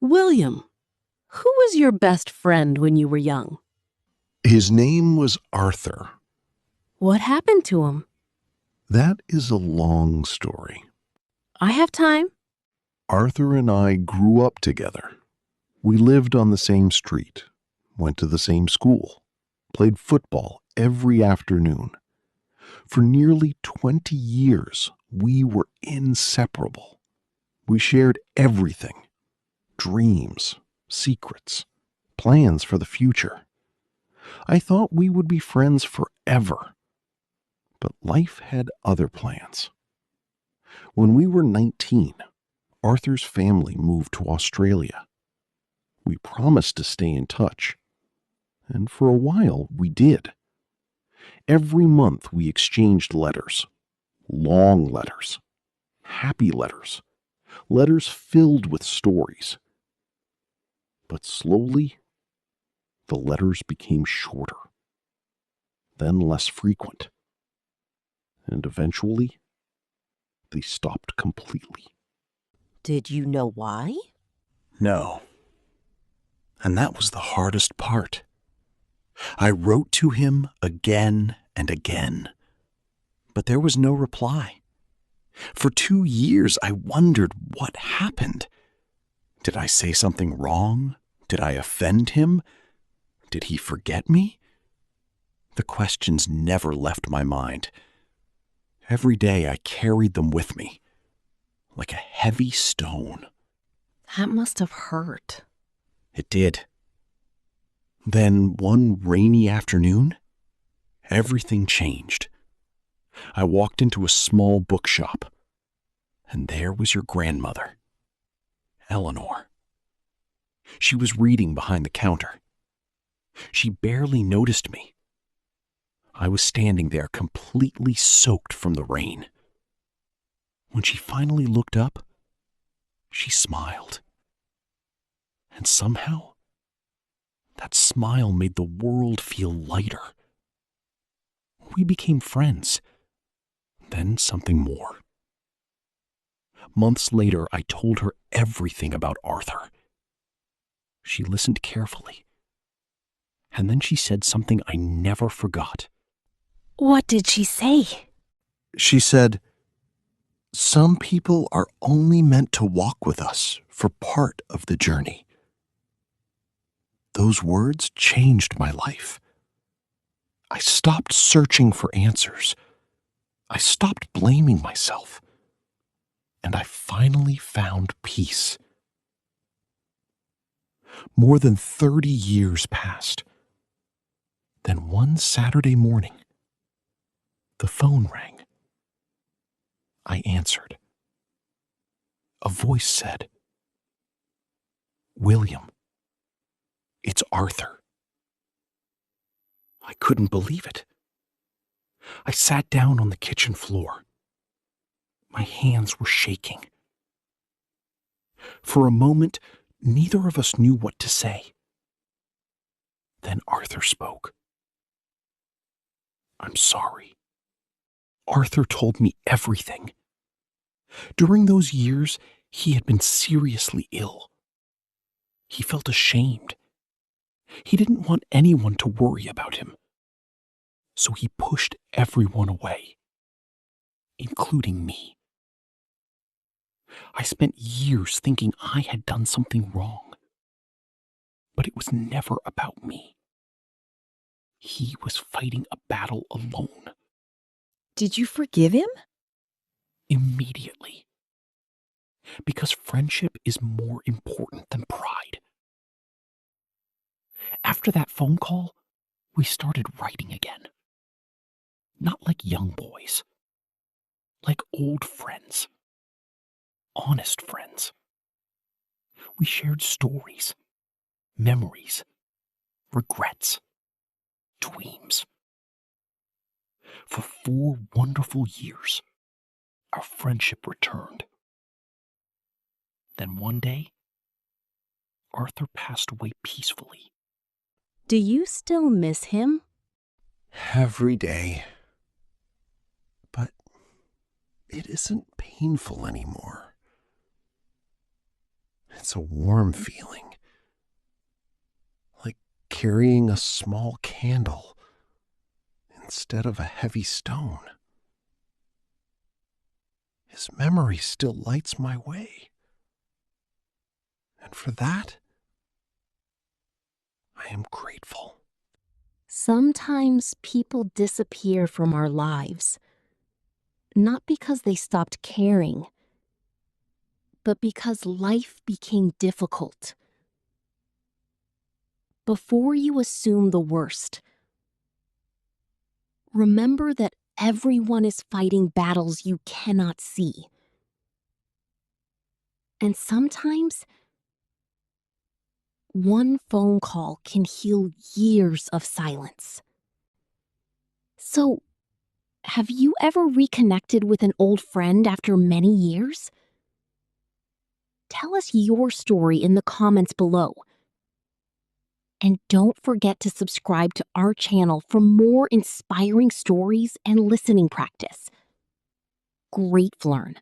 William, who was your best friend when you were young? His name was Arthur. What happened to him? That is a long story. I have time. Arthur and I grew up together. We lived on the same street, went to the same school, played football every afternoon. For nearly 20 years, we were inseparable. We shared everything: dreams, secrets, plans for the future. I thought we would be friends forever. But life had other plans. When we were 19, Arthur's family moved to Australia. We promised to stay in touch, and for a while we did. Every month we exchanged letters, long letters, happy letters, letters filled with stories. But slowly, the letters became shorter, then less frequent, and eventually, they stopped completely. Did you know why? No. And that was the hardest part. I wrote to him again and again, but there was no reply. For 2 years, I wondered what happened. Did I say something wrong? Did I offend him? Did he forget me? The questions never left my mind. Every day I carried them with me, like a heavy stone. That must have hurt. It did. Then one rainy afternoon, everything changed. I walked into a small bookshop, and there was your grandmother, Eleanor. She was reading behind the counter. She barely noticed me. I was standing there completely soaked from the rain. When she finally looked up, she smiled. And somehow, that smile made the world feel lighter. We became friends, then something more. Months later, I told her everything about Arthur. She listened carefully, and then she said something I never forgot. What did she say? She said, "Some people are only meant to walk with us for part of the journey." Those words changed my life. I stopped searching for answers. I stopped blaming myself. And I finally found peace. More than 30 years passed. Then one Saturday morning, the phone rang. I answered. A voice said, "William, it's Arthur." I couldn't believe it. I sat down on the kitchen floor. My hands were shaking. For a moment, neither of us knew what to say. Then Arthur spoke. "I'm sorry." Arthur told me everything. During those years, he had been seriously ill. He felt ashamed. He didn't want anyone to worry about him. So he pushed everyone away, including me. I spent years thinking I had done something wrong. But it was never about me. He was fighting a battle alone. Did you forgive him? Immediately. Because friendship is more important than pride. After that phone call, we started writing again. Not like young boys. Like old friends. Honest friends. We shared stories, memories, regrets, dreams. For 4 wonderful years, our friendship returned. Then one day, Arthur passed away peacefully. Do you still miss him? Every day. But it isn't painful anymore. It's a warm feeling, like carrying a small candle instead of a heavy stone. His memory still lights my way. And for that, I am grateful. Sometimes people disappear from our lives, not because they stopped caring, but because life became difficult. Before you assume the worst, remember that everyone is fighting battles you cannot see. And sometimes, one phone call can heal years of silence. So, have you ever reconnected with an old friend after many years? Tell us your story in the comments below. And don't forget to subscribe to our channel for more inspiring stories and listening practice. Great Learn.